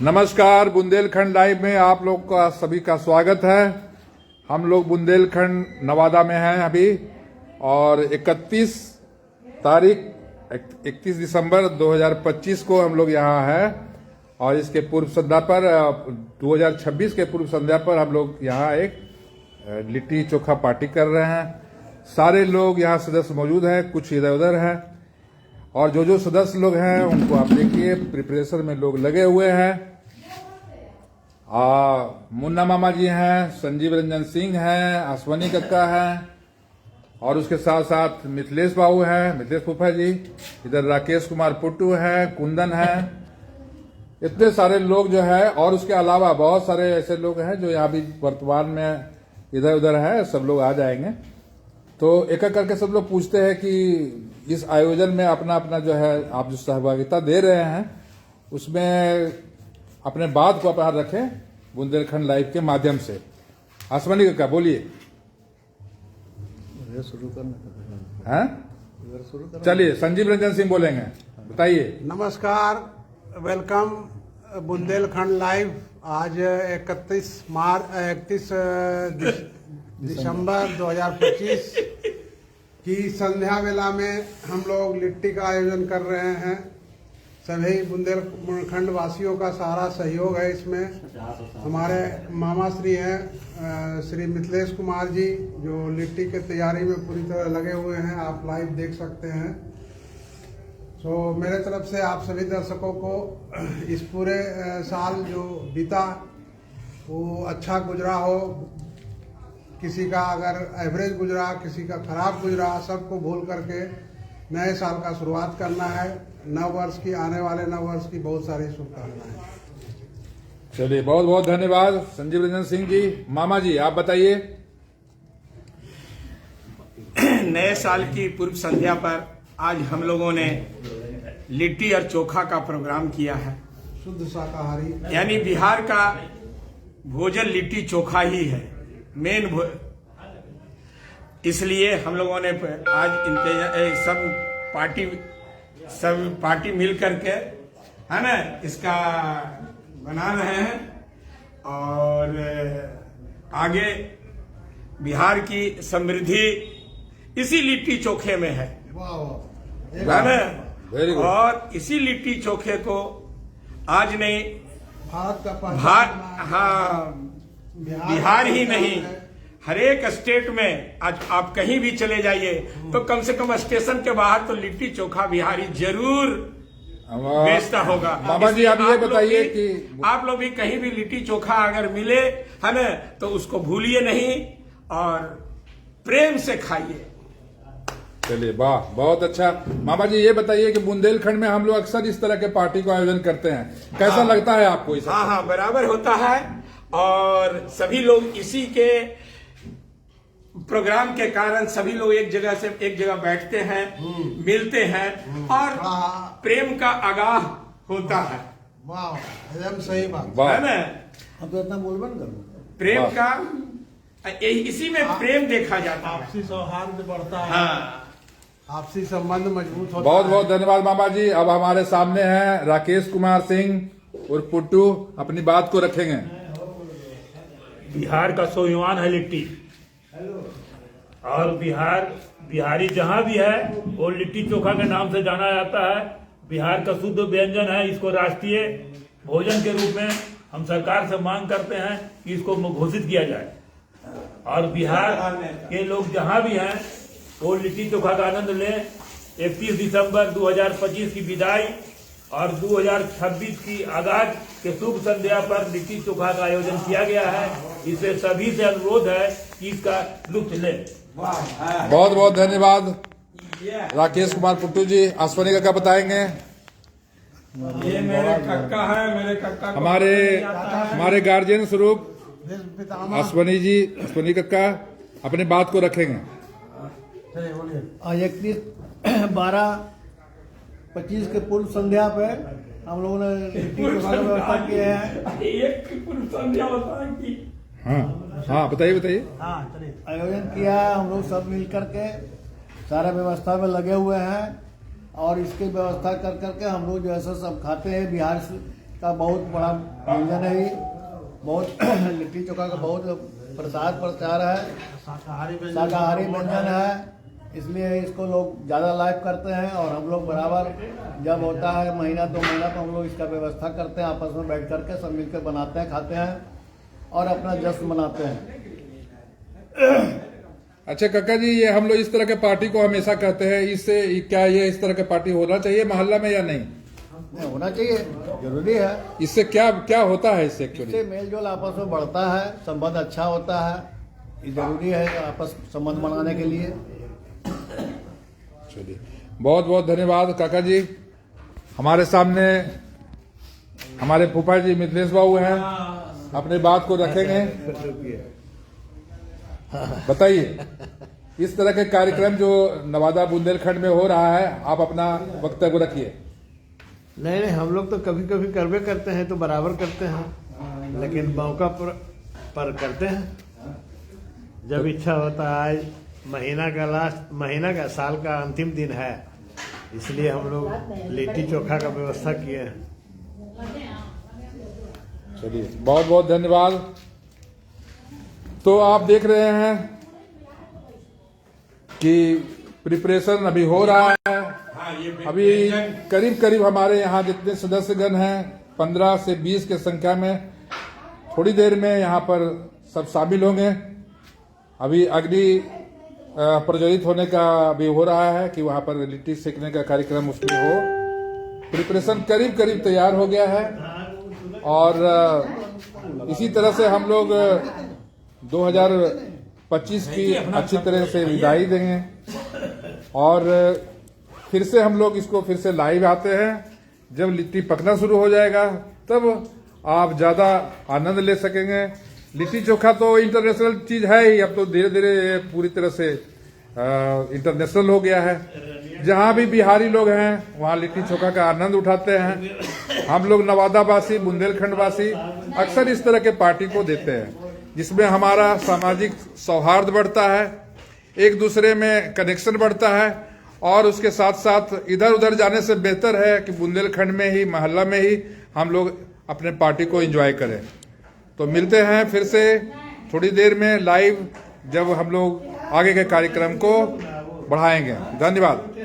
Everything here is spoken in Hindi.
नमस्कार, बुंदेलखंड लाइव में आप लोग का सभी का स्वागत है। हम लोग बुंदेलखंड नवादा में हैं अभी और 31 दिसंबर 2025 को हम लोग यहाँ हैं और इसके पूर्व संध्या पर 2026 के पूर्व संध्या पर हम लोग यहाँ एक लिट्टी चोखा पार्टी कर रहे हैं। सारे लोग यहाँ सदस्य मौजूद हैं, कुछ इधर उधर हैं और जो सदस्य लोग हैं उनको आप देखिए प्रिपरेशन में लोग लगे हुए हैं। मुन्ना मामा जी हैं, संजीव रंजन सिंह हैं, अश्वनी कक्का हैं और उसके साथ साथ मिथिलेश बाबू हैं, मिथिलेश फूफा जी, इधर राकेश कुमार पुट्टू हैं, कुंदन हैं। इतने सारे लोग जो है और उसके अलावा बहुत सारे ऐसे लोग हैं जो यहाँ भी वर्तमान में इधर उधर है। सब लोग आ जाएंगे तो एक एक करके सब लोग पूछते हैं कि इस आयोजन में अपना अपना जो है आप जो सहभागिता दे रहे हैं उसमें अपने बात को बाहर रखें बुंदेलखंड लाइव के माध्यम से। आसमानी का बोलिए। शुरू करना हैं? चलिए संजीव रंजन सिंह बोलेंगे, बताइए। नमस्कार, वेलकम बुंदेलखंड लाइव। आज 31 दिसंबर 2025 की संध्या वेला में हम लोग लिट्टी का आयोजन कर रहे हैं। सभी बुंदेलखंड वासियों का सारा सहयोग है इसमें। हमारे मामा श्री हैं श्री मिथिलेश कुमार जी जो लिट्टी के तैयारी में पूरी तरह लगे हुए हैं, आप लाइव देख सकते हैं। तो मेरे तरफ से आप सभी दर्शकों को इस पूरे साल जो बीता वो अच्छा गुजरा हो। किसी का अगर एवरेज गुजरा, किसी का खराब गुजरा, सबको भूल करके नए साल का शुरुआत करना है। नव वर्ष की, आने वाले नव वर्ष की बहुत सारी शुभकामनाएं। चलिए, बहुत बहुत धन्यवाद संजीव रंजन सिंह जी। मामा जी आप बताइए। नए साल की पूर्व संध्या पर आज हम लोगों ने लिट्टी और चोखा का प्रोग्राम किया है। शुद्ध शाकाहारी, यानी बिहार का भोजन लिट्टी चोखा ही है मेन इसलिए हम लोगों ने आज सब पार्टी मिल करके है ना इसका बना रहे हैं और आगे बिहार की समृद्धि इसी लिट्टी चोखे में है ना। और इसी लिट्टी चोखे को आज नहीं भारत का बिहार ही नहीं, हर एक स्टेट में आज आप कहीं भी चले जाइए तो कम से कम स्टेशन के बाहर तो लिट्टी चोखा बिहारी जरूर बेचता होगा। मामा जी आप ये बताइए कि आप लोग भी कहीं भी लिट्टी चोखा अगर मिले है ना तो उसको भूलिए नहीं और प्रेम से खाइए। चलिए, वाह, बहुत अच्छा। मामा जी ये बताइए कि बुंदेलखंड में हम लोग अक्सर इस तरह के पार्टी को आयोजन करते हैं, कैसा लगता है आपको? हाँ, बराबर होता है और सभी लोग इसी के प्रोग्राम के कारण सभी लोग एक जगह बैठते हैं, मिलते हैं और प्रेम का आगाह होता है। वाह, एकदम सही बात है ना। अब तो इतना बोल बंद करो। प्रेम का इसी में प्रेम देखा जाता है, आपसी सौहार्द बढ़ता है। हाँ, आपसी संबंध मजबूत होता है। बहुत बहुत धन्यवाद मामा जी। अब हमारे सामने हैं राकेश कुमार सिंह और पुट्टू, अपनी बात को रखेंगे। बिहार का स्वाभिमान है लिट्टी और बिहारी जहाँ भी है वो लिट्टी चोखा के नाम से जाना जाता है। बिहार का शुद्ध व्यंजन है। इसको राष्ट्रीय भोजन के रूप में हम सरकार से मांग करते हैं कि इसको घोषित किया जाए और बिहार के लोग जहाँ भी हैं वो लिट्टी चोखा का आनंद लें। 31 दिसंबर 2025 की विदाई और 2026 की आगाज के शुभ संध्या पर लिट्टी चोखा का आयोजन किया गया है। इससे सभी से अनुरोध है कि इसका लुत्फ लें। बहुत बहुत धन्यवाद राकेश कुमार पुट्टू जी। अश्वनी का क्या बताएंगे? ये मेरे कक्का है, मेरे कक्का हमारे गार्जियन स्वरूप अश्वनी जी, अश्वनी कक्का अपनी बात को रखेंगे। 31/12/25 के पूर्व संध्या पे हम लोगों ने लिट्टी चोखा की व्यवस्था की है। पूर्व संध्या होता है कि हाँ बताइए। हाँ चलिए, आयोजन किया है। हम लोग सब मिल करके सारे व्यवस्था में लगे हुए हैं और इसकी व्यवस्था कर करके हम लोग जो है सो सब खाते हैं। बिहार का बहुत बड़ा व्यंजन है ये, बहुत लिट्टी चोखा का बहुत प्रचार है, शाकाहारी व्यंजन है, इसलिए इसको लोग ज़्यादा लाइक करते हैं। और हम लोग बराबर जब होता है महीना 2 महीना तो हम लोग इसका व्यवस्था करते हैं, आपस में बैठ करके सब मिलकर बनाते हैं, खाते हैं और अपना जश्न मनाते हैं। अच्छा काका जी, ये हम लोग इस तरह के पार्टी को हमेशा कहते हैं, इससे क्या ये इस तरह के पार्टी होना चाहिए मोहल्ला में या नहीं? होना चाहिए, जरूरी है। इससे क्या क्या होता है? इससे एक्चुअली इससे मेल जोल आपस में बढ़ता है, संबंध अच्छा होता है, ये जरूरी है आपस संबंध बनाने के लिए। चलिए, बहुत बहुत धन्यवाद काका जी। हमारे सामने हमारे फूफा जी मिथिलेश बाबू हैं, अपने बात को रखेंगे। बताइए, इस तरह के कार्यक्रम जो नवादा बुंदेलखंड में हो रहा है, आप अपना वक्तव्य रखिए। नहीं, हम लोग तो कभी कभी करवे करते हैं तो बराबर करते हैं, लेकिन मौका पर करते हैं जब इच्छा होता है। आज महीना का साल का अंतिम दिन है, इसलिए हम लोग लिट्टी चोखा का व्यवस्था किए हैं। चलिए, बहुत बहुत धन्यवाद। तो आप देख रहे हैं कि प्रिपरेशन अभी हो रहा है। अभी करीब करीब हमारे यहाँ जितने सदस्यगण हैं 15 से 20 के संख्या में, थोड़ी देर में यहाँ पर सब शामिल होंगे। अभी अग्नि प्रज्वलित होने का भी हो रहा है कि वहाँ पर लिट्टी सेकने का कार्यक्रम उसमें हो। प्रिपरेशन करीब करीब तैयार हो गया है और इसी तरह से हम लोग 2025 की अच्छी तरह से विदाई देंगे और फिर से हम लोग इसको फिर से लाइव आते हैं। जब लिट्टी पकना शुरू हो जाएगा तब आप ज्यादा आनंद ले सकेंगे। लिट्टी चोखा तो इंटरनेशनल चीज है ही, अब तो धीरे धीरे पूरी तरह से इंटरनेशनल हो गया है। जहां भी बिहारी लोग हैं वहां लिट्टी चोखा का आनंद उठाते हैं। हम लोग नवादा वासी, बुंदेलखंड वासी अक्सर इस तरह के पार्टी को देते हैं, जिसमें हमारा सामाजिक सौहार्द बढ़ता है, एक दूसरे में कनेक्शन बढ़ता है और उसके साथ साथ इधर उधर जाने से बेहतर है कि बुंदेलखंड में ही, मोहल्ला में ही हम लोग अपने पार्टी को एंजॉय करें। तो मिलते हैं फिर से थोड़ी देर में लाइव, जब हम लोग आगे के कार्यक्रम को बढ़ाएंगे। धन्यवाद।